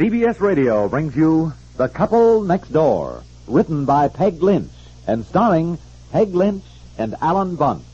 CBS Radio brings you The Couple Next Door, written by Peg Lynch and starring Peg Lynch and Ethel Bunce.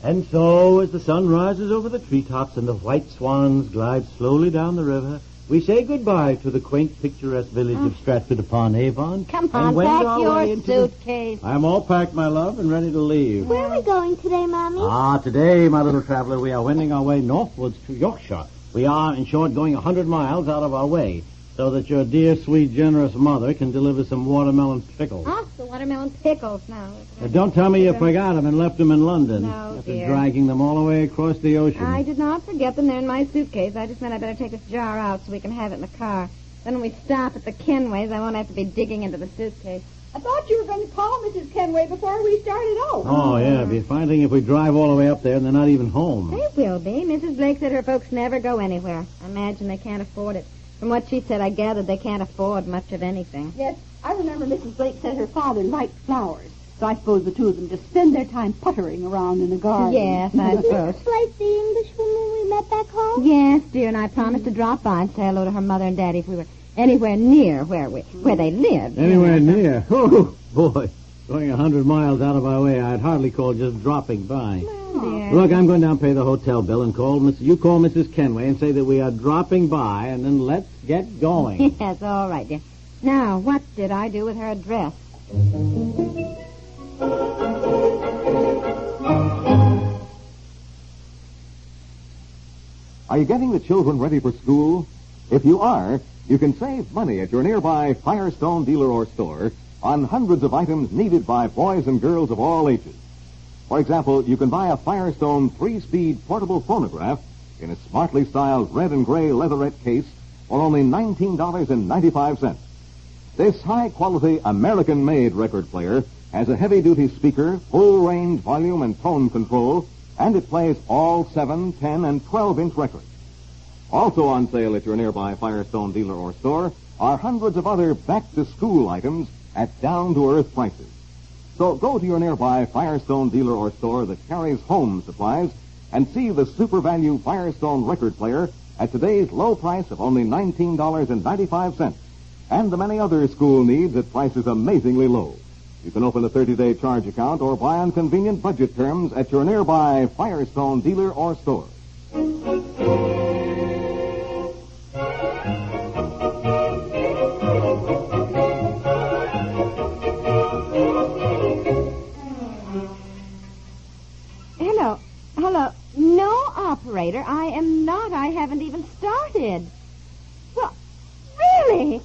And so, as the sun rises over the treetops and the white swans glide slowly down the river, we say goodbye to the quaint, picturesque village of Stratford-upon-Avon. Come on, pack your suitcase. I'm all packed, my love, and ready to leave. Where are we going today, Mommy? Today, my little traveler, we are wending our way northwards to Yorkshire. We are, in short, going 100 miles out of our way, so that your dear, sweet, generous mother can deliver some watermelon pickles. Oh, the watermelon pickles now. Don't tell me you forgot them and left them in London. No, after dear. dragging them all the way across the ocean. I did not forget them. They're in my suitcase. I just meant I better take this jar out so we can have it in the car. Then when we stop at the Kenways, I won't have to be digging into the suitcase. I thought you were going to call Mrs. Kenway before we started out. Oh, yeah. It'd be a fine thing if we drive all the way up there and they're not even home. They will be. Mrs. Blake said her folks never go anywhere. I imagine they can't afford it. From what she said, I gathered they can't afford much of anything. Yes, I remember Mrs. Blake said her father liked flowers. So I suppose the two of them just spend their time puttering around in the garden. Yes, I suppose. Mrs. Blake, the Englishwoman we met back home? Yes, dear, and I promised to drop by and say hello to her mother and daddy if we were anywhere near where they lived. Anywhere near? Oh, boy. Going 100 miles out of our way, I'd hardly call just dropping by. Dear. Look, I'm going down to pay the hotel bill and you call Mrs. Kenway and say that we are dropping by, and then let's get going. Yes, all right, dear. Now, what did I do with her address? Are you getting the children ready for school? If you are, you can save money at your nearby Firestone dealer or store on hundreds of items needed by boys and girls of all ages. For example, you can buy a Firestone 3-speed portable phonograph in a smartly styled red and gray leatherette case for only $19.95. This high-quality American-made record player has a heavy-duty speaker, full-range volume and tone control, and it plays all 7, 10, and 12-inch records. Also on sale at your nearby Firestone dealer or store are hundreds of other back-to-school items at down-to-earth prices. So go to your nearby Firestone dealer or store that carries home supplies and see the super value Firestone record player at today's low price of only $19.95, and the many other school needs at prices amazingly low. You can open a 30-day charge account or buy on convenient budget terms at your nearby Firestone dealer or store. Hello. No, operator, I am not. I haven't even started. Well, really?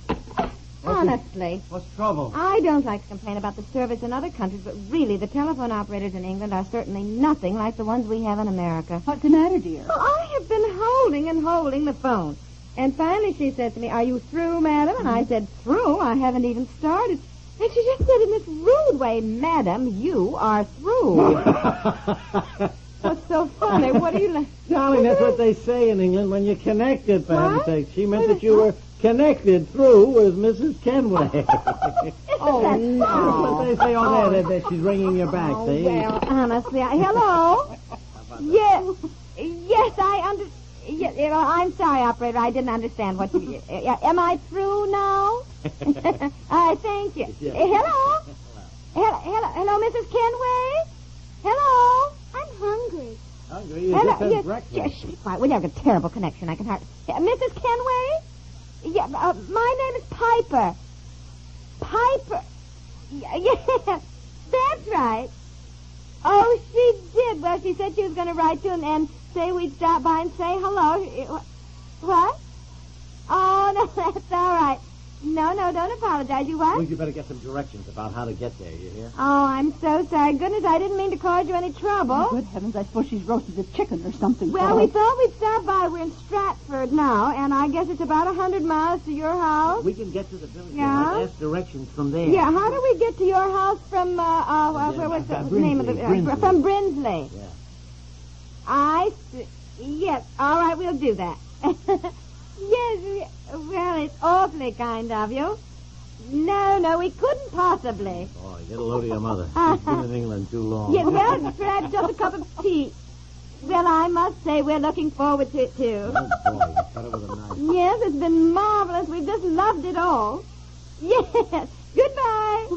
Honestly. What's trouble? I don't like to complain about the service in other countries, but really, the telephone operators in England are certainly nothing like the ones we have in America. What's the matter, dear? Well, I have been holding the phone. And finally she said to me, "Are you through, madam?" And I said, "Through? I haven't even started." And she just said in this rude way, "Madam, you are through." What's so funny? What are you like? Darling, that's what they say in England when you're connected, for heaven's What? sake. She meant that you were connected through with Mrs. Kenway. Oh, no. That's what they say. Oh, there, she's ringing you back, see? Well, honestly, hello? Yes, I'm sorry, operator. I didn't understand what you... am I through now? Thank you. Yeah. Hello, Mrs. Kenway? Hello? I'm hungry. Hungry? You just had breakfast. Yes, be quiet. We have a terrible connection. I can hardly... Mrs. Kenway? Yeah, my name is Piper. Piper? Yeah, that's right. Oh, she did. Well, she said she was going to write you and say we'd stop by and say hello. What? Oh, no, that's all right. No, don't apologize. You what? Well, you better get some directions about how to get there, you hear? Oh, I'm so sorry. Goodness, I didn't mean to cause you any trouble. Oh, good heavens, I suppose she's roasted a chicken or something. Well, we thought we'd stop by. We're in Stratford now, and I guess it's about 100 miles to your house. We can get to the village. Yeah? Let's ask directions from there. Yeah, how do we get to your house from, where was the name of the... Brinsley. From Brinsley. Yeah. I see. Yes, all right, we'll do that. Yes, well, it's awfully kind of you. No, we couldn't possibly. Boy, get a load of your mother. She's been in England too long. Yeah, well, perhaps just a cup of tea. Well, I must say we're looking forward to it, too. Oh, boy, you cut it with a knife. Yes, it's been marvelous. We've just loved it all. Yes. Goodbye.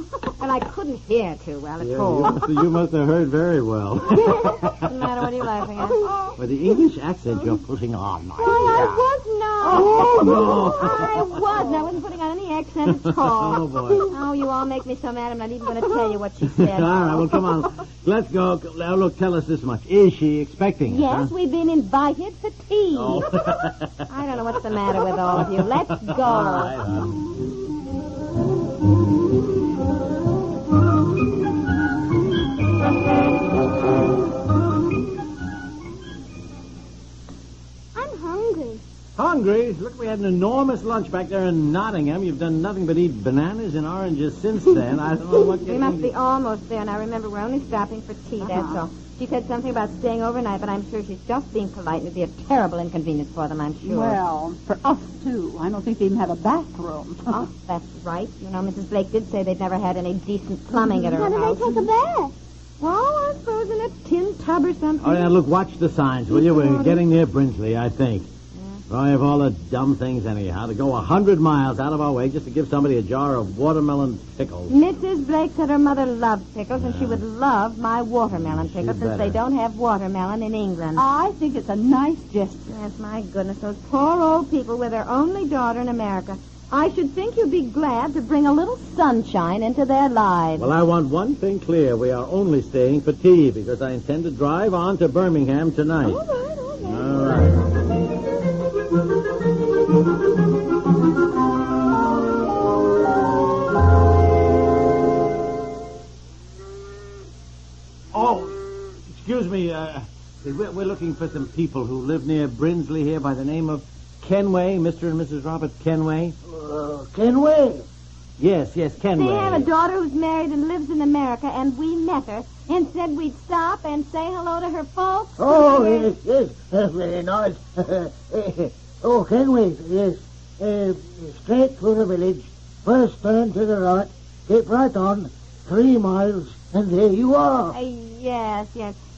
Well, I couldn't hear too well at all. You must have heard very well. What's the matter? What are you laughing at? With the English accent you're putting on, my Why, I was not. Oh, no. I wasn't. I wasn't putting on any accent at all. Oh, boy. Oh, you all make me so mad I'm not even going to tell you what she said. All right, well, come on. Let's go. Now, look, tell us this much. Is she expecting us, Yes, huh? we've been invited for tea. Oh. I don't know what's the matter with all of you. Let's go. All right, I'm hungry. Hungry? Look, we had an enormous lunch back there in Nottingham. You've done nothing but eat bananas and oranges since then. I don't know what We must be almost there. Now, remember, we're only stopping for tea, that's all. She said something about staying overnight, but I'm sure she's just being polite. It'd be a terrible inconvenience for them, I'm sure. Well, for us, too. I don't think they even have a bathroom. Oh, that's right. You know, Mrs. Blake did say they'd never had any decent plumbing at her How do house. they take a bath? Well, I suppose in a tin tub or something. Oh, yeah, look, watch the signs, will you? We're getting near Brinsley, I think. I have all the dumb things anyhow. To go 100 miles out of our way just to give somebody a jar of watermelon pickles. Mrs. Blake said her mother loved pickles, and she would love my watermelon pickles, since they don't have watermelon in England. I think it's a nice gesture. Yes, my goodness, those poor old people with their only daughter in America. I should think you'd be glad to bring a little sunshine into their lives. Well, I want one thing clear. We are only staying for tea because I intend to drive on to Birmingham tonight. All right. All right. Oh, excuse me. We're looking for some people who live near Brinsley here by the name of Kenway, Mr. and Mrs. Robert Kenway. Kenway? Yes, Kenway. They have a daughter who's married and lives in America, and we met her and said we'd stop and say hello to her folks. Oh, yes, very nice. Oh, Kenway, yes. Straight through the village, first turn to the right, keep right on, 3 miles, and there you are. Yes.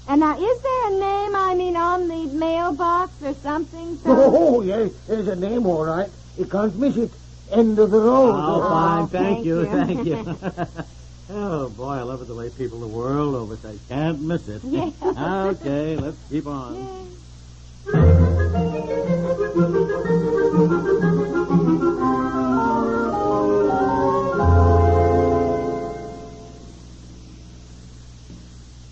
And now, is there a name, on the mailbox or something? Oh, yes, there's a name, all right. You can't miss it. End of the road. Oh, fine. Thank you. you. Oh, boy, I love it the way people the world over say, can't miss it. Yeah. Okay, let's keep on.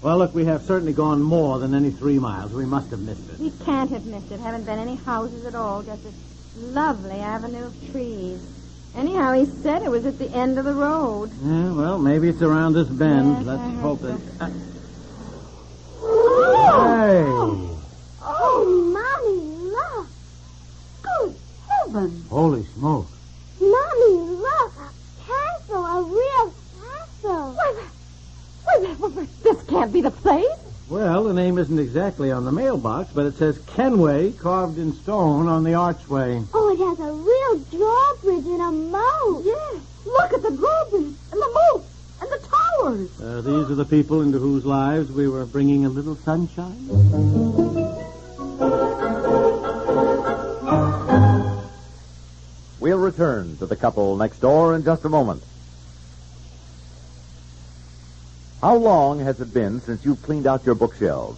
Well, look, we have certainly gone more than any 3 miles. We must have missed it. We can't have missed it. Haven't been any houses at all. Just this lovely avenue of trees. Anyhow, he said it was at the end of the road. Yeah, well, maybe it's around this bend. Yes, Let's hope that... Hey! Oh, Mommy, look. Good heavens. Holy smoke. Mommy, look. A castle, a real castle. This can't be the place. Well, the name isn't exactly on the mailbox, but it says Kenway carved in stone on the archway. Oh, it has a real drawbridge and a moat. Yes. Look at the drawbridge and the moat and the towers. These are the people into whose lives we were bringing a little sunshine. We'll return to the couple next door in just a moment. How long has it been since you've cleaned out your bookshelves?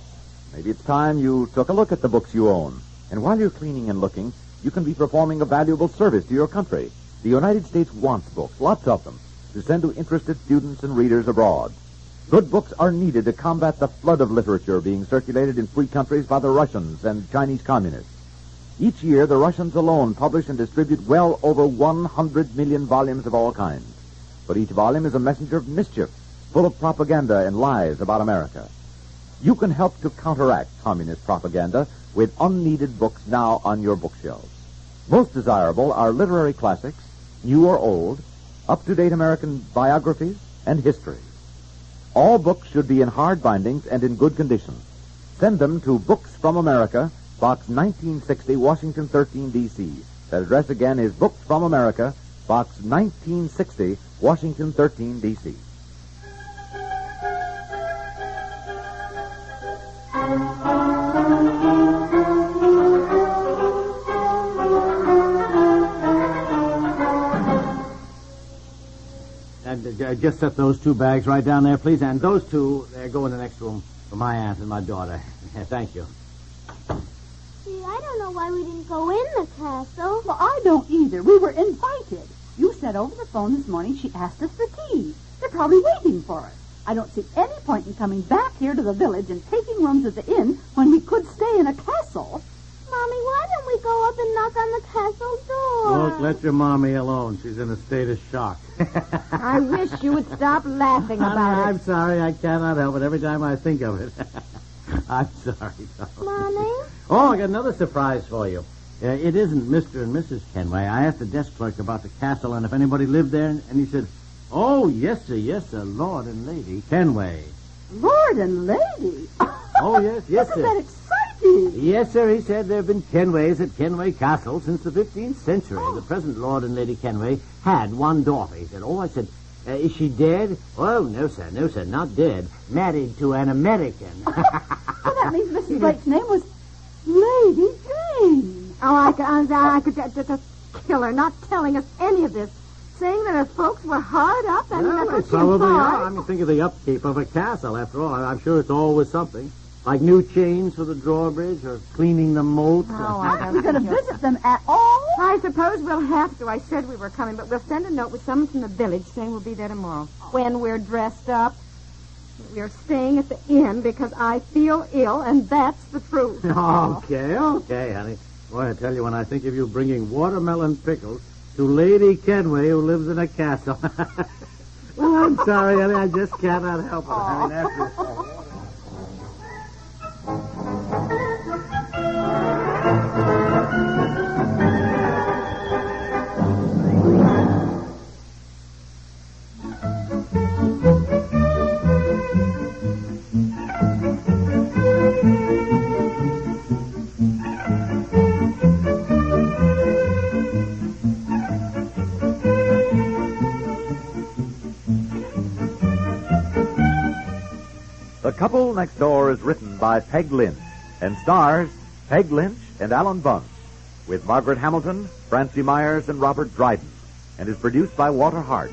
Maybe it's time you took a look at the books you own. And while you're cleaning and looking, you can be performing a valuable service to your country. The United States wants books, lots of them, to send to interested students and readers abroad. Good books are needed to combat the flood of literature being circulated in free countries by the Russians and Chinese communists. Each year, the Russians alone publish and distribute well over 100 million volumes of all kinds. But each volume is a messenger of mischief, full of propaganda and lies about America. You can help to counteract communist propaganda with unneeded books now on your bookshelves. Most desirable are literary classics, new or old, up-to-date American biographies, and histories. All books should be in hard bindings and in good condition. Send them to Books from America, Box 1960, Washington 13, D.C. That address again is Books from America, Box 1960, Washington 13, D.C. And just set those 2 bags right down there, please. And those 2, go in the next room for my aunt and my daughter. Thank you. Gee, I don't know why we didn't go in the castle. Well, I don't either. We were invited. You said over the phone this morning she asked us for keys. They're probably waiting for us. I don't see any point in coming back here to the village and taking rooms at the inn when we could stay in a castle. Mommy, why don't we go up and knock on the castle door? Look, let your mommy alone. She's in a state of shock. I wish you would stop laughing about it. I'm sorry. I cannot help it every time I think of it. I'm sorry. Mommy? Oh, I got another surprise for you. It isn't Mr. and Mrs. Kenway. I asked the desk clerk about the castle and if anybody lived there, and he said, oh, yes, sir, Lord and Lady Kenway. Lord and Lady? Oh, yes, Isn't sir. that exciting? Yes, sir, he said there have been Kenways at Kenway Castle since the 15th century. The present Lord and Lady Kenway had one daughter. He said, I said, is she dead? Oh, no, sir, not dead. Married to an American. Well, that means Mrs. Blake's name was Lady Jane. Oh, I could just kill her, not telling us any of this. Saying that her folks were hard up and Well, that's they what she probably implied. are. I mean, think of the upkeep of a castle, after all. I'm sure it's always something. Like new chains for the drawbridge or cleaning the moat. Oh, Aren't we going to visit them at all? I suppose we'll have to. I said we were coming, but we'll send a note with someone from the village saying we'll be there tomorrow. When we're dressed up. We're staying at the inn because I feel ill, and that's the truth. Okay, honey. Boy, I tell you, when I think of you bringing watermelon pickles to Lady Kenway, who lives in a castle. Well, I'm sorry, honey. I just cannot help it. I mean, after... The Couple Next Door is written by Peg Lynch and stars Peg Lynch and Ethel Bunce, with Margaret Hamilton, Francie Myers, and Robert Dryden, and is produced by Walter Hart.